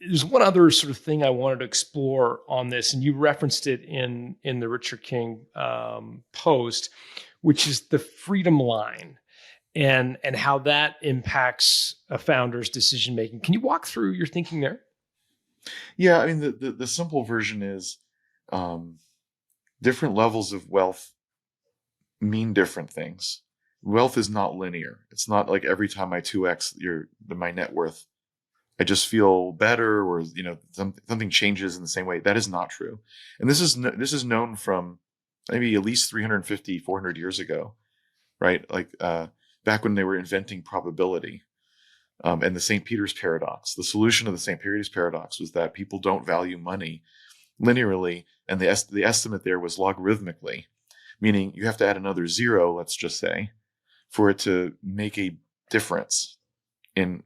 There's one other sort of thing I wanted to explore on this, and you referenced it in the Richard King post, which is the freedom line and how that impacts a founder's decision making. Can you walk through your thinking there? Yeah, I mean, the simple version is um, different levels of wealth mean different things. Wealth is not linear. It's not like every time I 2x my net worth, I just feel better, or something changes in the same way. That is not true. And this is known from maybe at least 350, 400 years ago, right? Like back when they were inventing probability. And the St. Peter's paradox. The solution of the St. Peter's paradox was that people don't value money linearly, and the estimate there was logarithmically, meaning you have to add another zero, let's just say, for it to make a difference in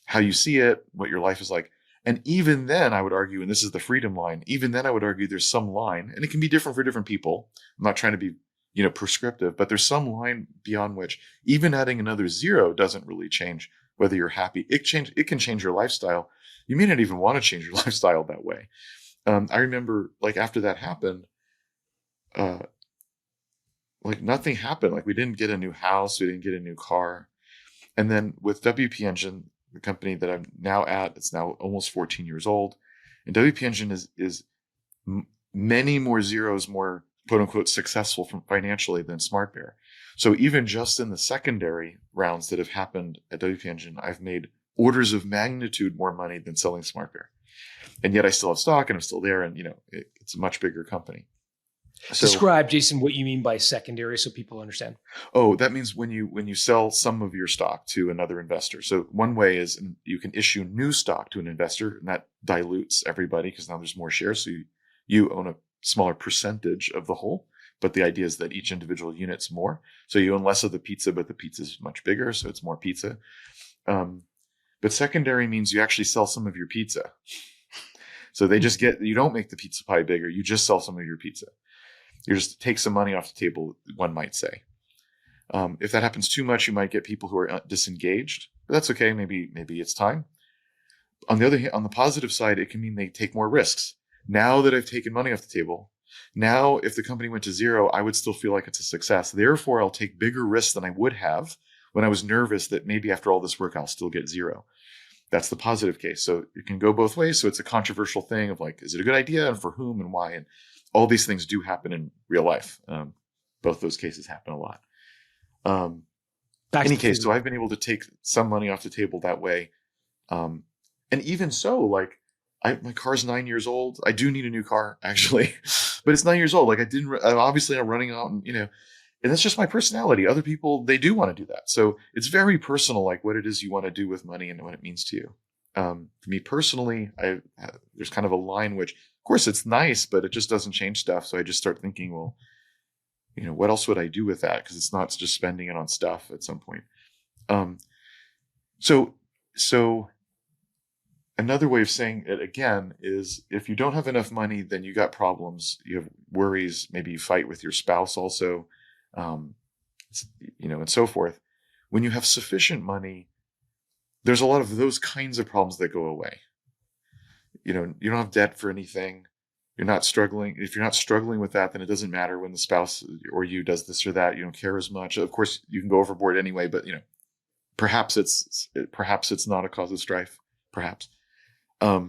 how you see it, what your life is like. And even then, I would argue, and this is the freedom line, even then I would argue there's some line, and it can be different for different people. I'm not trying to be, prescriptive, but there's some line beyond which even adding another zero doesn't really change whether you're happy. It can change your lifestyle. You may not even want to change your lifestyle that way. I remember, like, after that happened, uh, like, nothing happened. Like, we didn't get a new house, we didn't get a new car. And then with WP Engine, the company that I'm now at, it's now almost 14 years old. And WP Engine is many more zeros more quote unquote successful from financially than SmartBear. So even just in the secondary rounds that have happened at WP Engine, I've made orders of magnitude more money than selling SmartBear. And yet I still have stock and I'm still there, and it's a much bigger company. So, Describe, Jason, what you mean by secondary so people understand. oh, that means when you sell some of your stock to another investor. So one way is you can issue new stock to an investor, and that dilutes everybody because now there's more shares. So you own a smaller percentage of the whole, but the idea is that each individual unit's more. So you own less of the pizza, but the pizza is much bigger, so it's more pizza. But secondary means you actually sell some of your pizza. So you don't make the pizza pie bigger, you just sell some of your pizza. You just take some money off the table, one might say. If that happens too much, you might get people who are disengaged. But that's okay. Maybe it's time. On the other hand, on the positive side, it can mean they take more risks. Now that I've taken money off the table, now if the company went to zero, I would still feel like it's a success. Therefore, I'll take bigger risks than I would have when I was nervous that maybe after all this work, I'll still get zero. That's the positive case. So it can go both ways. So it's a controversial thing of like, is it a good idea, and for whom and why? And all these things do happen in real life. Both those cases happen a lot. Back to Any the case, freedom so I've line. been able to take some money off the table that way. And even so, like, my car's 9 years old. I do need a new car, actually, but it's 9 years old. Like, obviously I'm running out, and that's just my personality. Other people, they do want to do that. So it's very personal, like what it is you want to do with money and what it means to you. For me personally, there's kind of a line which, of course, it's nice, but it just doesn't change stuff. So I just start thinking, well, what else would I do with that? Because it's not just spending it on stuff at some point. Um, so, so another way of saying it again is, if you don't have enough money, then you got problems. You have worries. Maybe you fight with your spouse also, um, and so forth. When you have sufficient money, there's a lot of those kinds of problems that go away. You don't have debt for anything. You're not struggling. If you're not struggling with that, then it doesn't matter when the spouse or you does this or that. You don't care as much. Of course, you can go overboard anyway, but perhaps it's not a cause of strife. Perhaps, and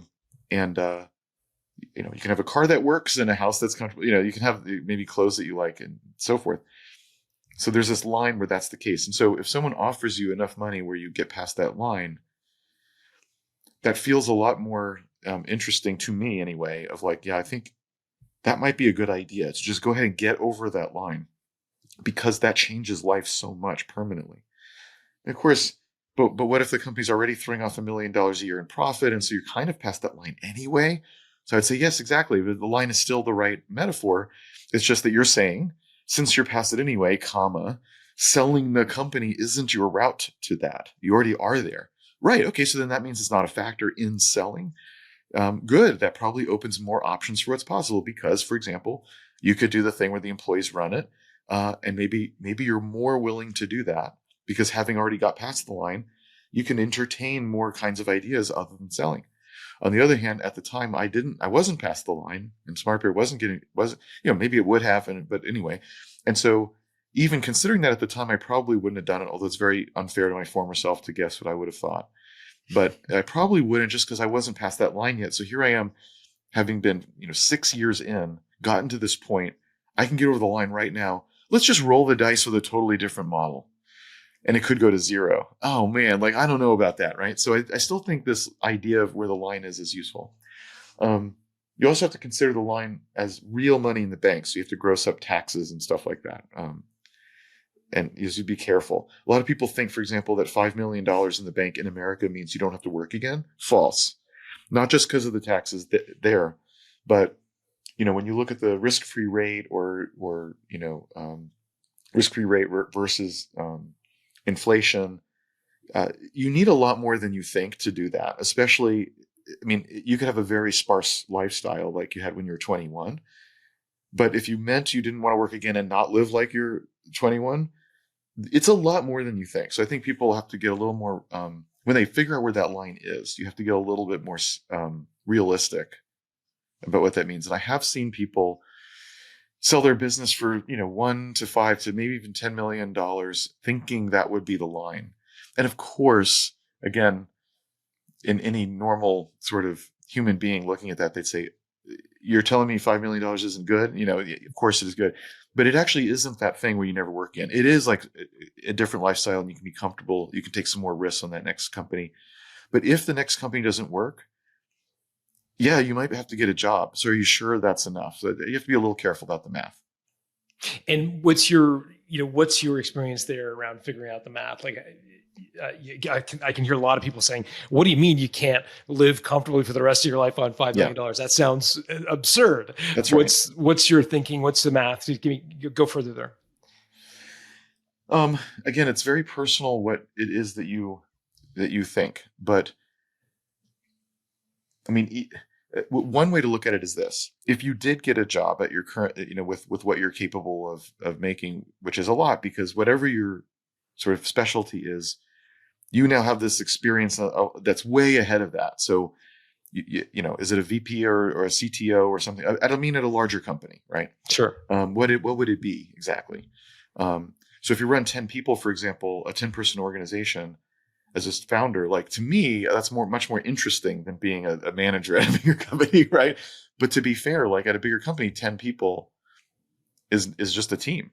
you can have a car that works and a house that's comfortable. You can have maybe clothes that you like and so forth. So there's this line where that's the case. And so if someone offers you enough money where you get past that line, that feels a lot more interesting to me anyway, of like, yeah, I think that might be a good idea to just go ahead and get over that line, because that changes life so much permanently. And of course, but what if the company's already throwing off $1 million a year in profit, and so you're kind of past that line anyway? So I'd say yes, exactly. The line is still the right metaphor. It's just that you're saying, since you're past it anyway, selling the company isn't your route to that. You already are there. Right. Okay. So then that means it's not a factor in selling. Good. That probably opens more options for what's possible, because, for example, you could do the thing where the employees run it, and maybe you're more willing to do that because, having already got past the line, you can entertain more kinds of ideas other than selling. On the other hand, at the time, I wasn't past the line, and SmartBear wasn't, maybe it would have, but anyway. And so even considering that at the time, I probably wouldn't have done it, although it's very unfair to my former self to guess what I would have thought. But I probably wouldn't, just because I wasn't past that line yet. So here I am, having been, 6 years in, gotten to this point. I can get over the line right now. Let's just roll the dice with a totally different model. And it could go to zero. Oh man, I don't know about that, right? So I still think this idea of where the line is useful. You also have to consider the line as real money in the bank. So you have to gross up taxes and stuff like that. And you have to be careful. A lot of people think, for example, that $5 million in the bank in America means you don't have to work again. False. Not just because of the taxes there, but when you look at the risk-free rate or risk-free rate versus inflation, you need a lot more than you think to do that. Especially, you could have a very sparse lifestyle like you had when you were 21, but if you meant you didn't want to work again and not live like you're 21, it's a lot more than you think. So I think people have to get a little more, when they figure out where that line is, you have to get a little bit more realistic about what that means. And I have seen people sell their business for, $1 to $5 to maybe even $10 million, thinking that would be the line. And of course, again, in any normal sort of human being looking at that, they'd say, you're telling me $5 million isn't good? Of course it is good. But it actually isn't that thing where you never work again. It is like a different lifestyle, and you can be comfortable. You can take some more risks on that next company. But if the next company doesn't work, yeah, you might have to get a job. So are you sure that's enough? So you have to be a little careful about the math. And what's your experience there around figuring out the math? I can hear a lot of people saying, "What do you mean you can't live comfortably for the rest of your life on $5 million? That sounds absurd." That's right. What's your thinking? What's the math? Go further there. Again, it's very personal what it is that you think, but one way to look at it is this: if you did get a job at your current, with what you're capable of making, which is a lot, because whatever your sort of specialty is, you now have this experience that's way ahead of that. So, is it a VP or a CTO or something? I don't mean at a larger company, right? Sure. What would it be exactly? So if you run 10 people, for example, a 10-person organization, as a founder, to me, that's much more interesting than being a manager at a bigger company, right? But to be fair, at a bigger company, 10 people is just a team.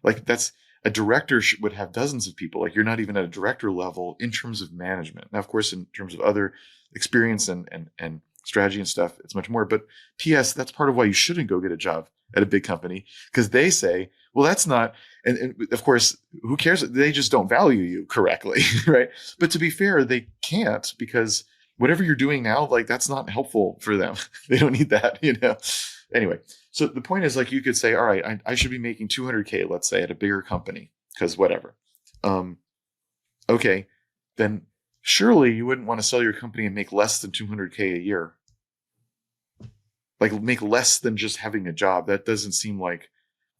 That's a director would have dozens of people. You're not even at a director level in terms of management. Now, of course, in terms of other experience and strategy and stuff, it's much more. But P.S., that's part of why you shouldn't go get a job at a big company, because they say, well, that's not, and of course, who cares? They just don't value you correctly, right? But to be fair, they can't, because whatever you're doing now, that's not helpful for them. They don't need that, Anyway, so the point is, you could say, all right, I should be making 200K, let's say, at a bigger company, because whatever. Okay, then surely you wouldn't want to sell your company and make less than 200K a year. Make less than just having a job. That doesn't seem like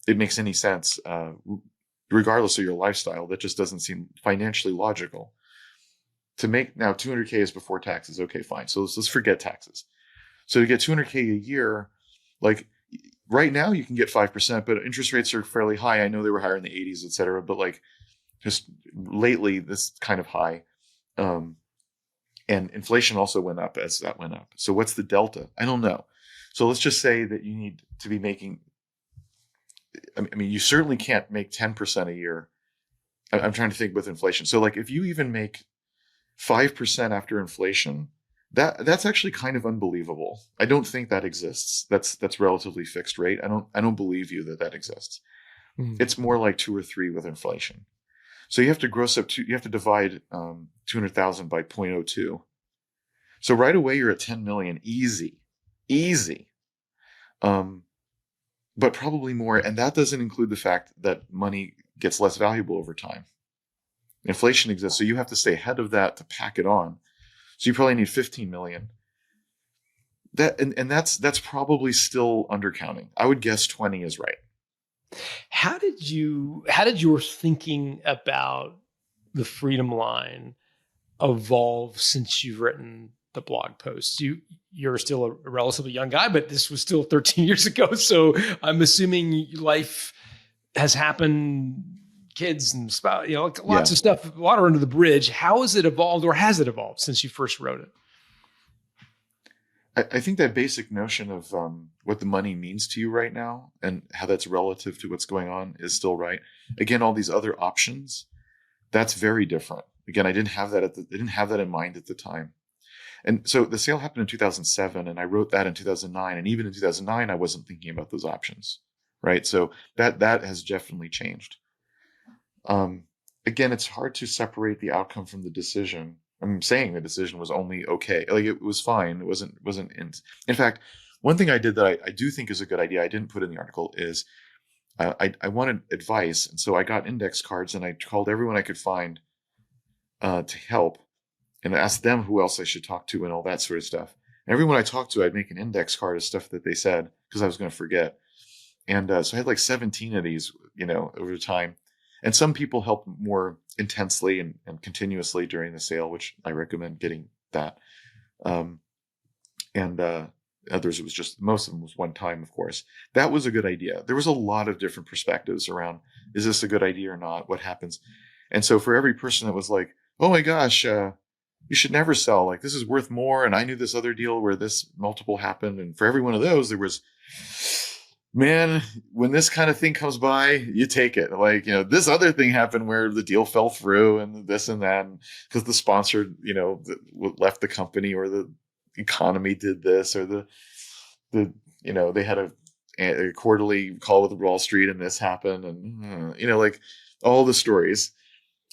it makes any sense, regardless of your lifestyle. That just doesn't seem financially logical. To make now 200K is before taxes. Okay, fine. So let's forget taxes. So to get 200K a year, right now you can get 5%, but interest rates are fairly high. I know they were higher in the 80s, et cetera, but just lately this kind of high. And inflation also went up as that went up. So what's the delta? I don't know. So let's just say that you need to be making, you certainly can't make 10% a year. I'm trying to think with inflation. So if you even make 5% after inflation, that's actually kind of unbelievable. I don't think that exists. That's relatively fixed rate. I don't believe you that exists. Mm. It's more like 2 or 3 with inflation. So you have to gross up you have to divide 200,000 by 0.02. So right away you're at 10 million, easy. But probably more, and that doesn't include the fact that money gets less valuable over time. Inflation exists, so you have to stay ahead of that to pack it on. So you probably need 15 million. That's probably still undercounting. I would guess 20 is right. How did your thinking about the freedom line evolve since you've written the blog posts. You're still a relatively young guy, but this was still 13 years ago. So I'm assuming life has happened, kids and spouse, lots of stuff, water under the bridge. How has it evolved, or has it evolved since you first wrote it? I think that basic notion of what the money means to you right now and how that's relative to what's going on is still right. Again, all these other options, that's very different. Again, I didn't have that in mind at the time. And so the sale happened in 2007, and I wrote that in 2009. And even in 2009, I wasn't thinking about those options, right? So that has definitely changed. Again, it's hard to separate the outcome from the decision. I'm saying the decision was only okay. Like, it was fine. It wasn't in fact, one thing I did that I do think is a good idea, I didn't put in the article, is I wanted advice. And so I got index cards, and I called everyone I could find to help, and asked them who else I should talk to and all that sort of stuff. And everyone I talked to, I'd make an index card of stuff that they said, because I was going to forget. And so I had like 17 of these, over time. And some people helped more intensely and continuously during the sale, which I recommend getting that. And others, it was just, most of them was one time, of course. That was a good idea. There was a lot of different perspectives around, is this a good idea or not? What happens? And so for every person that was like, oh my gosh, you should never sell. Like, this is worth more. And I knew this other deal where this multiple happened. And for every one of those, there was, man, when this kind of thing comes by, you take it. Like, this other thing happened where the deal fell through and this and that, because the sponsor, left the company, or the economy did this, or the they had a quarterly call with Wall Street and this happened, and like all the stories.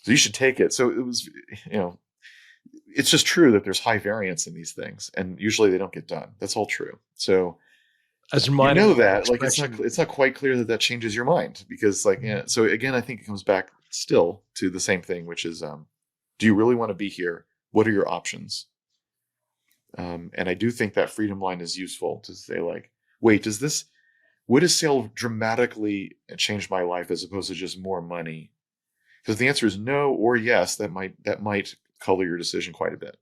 So you should take it. So it was, it's just true that there's high variance in these things, and usually they don't get done. That's all true. So as a reminder, that, like, it's not quite clear that changes your mind, because, like, so again, I think it comes back still to the same thing, which is, do you really want to be here? What are your options? And I do think that freedom line is useful to say, like, wait, would a sale dramatically change my life as opposed to just more money? Because the answer is no or yes, that might color your decision quite a bit.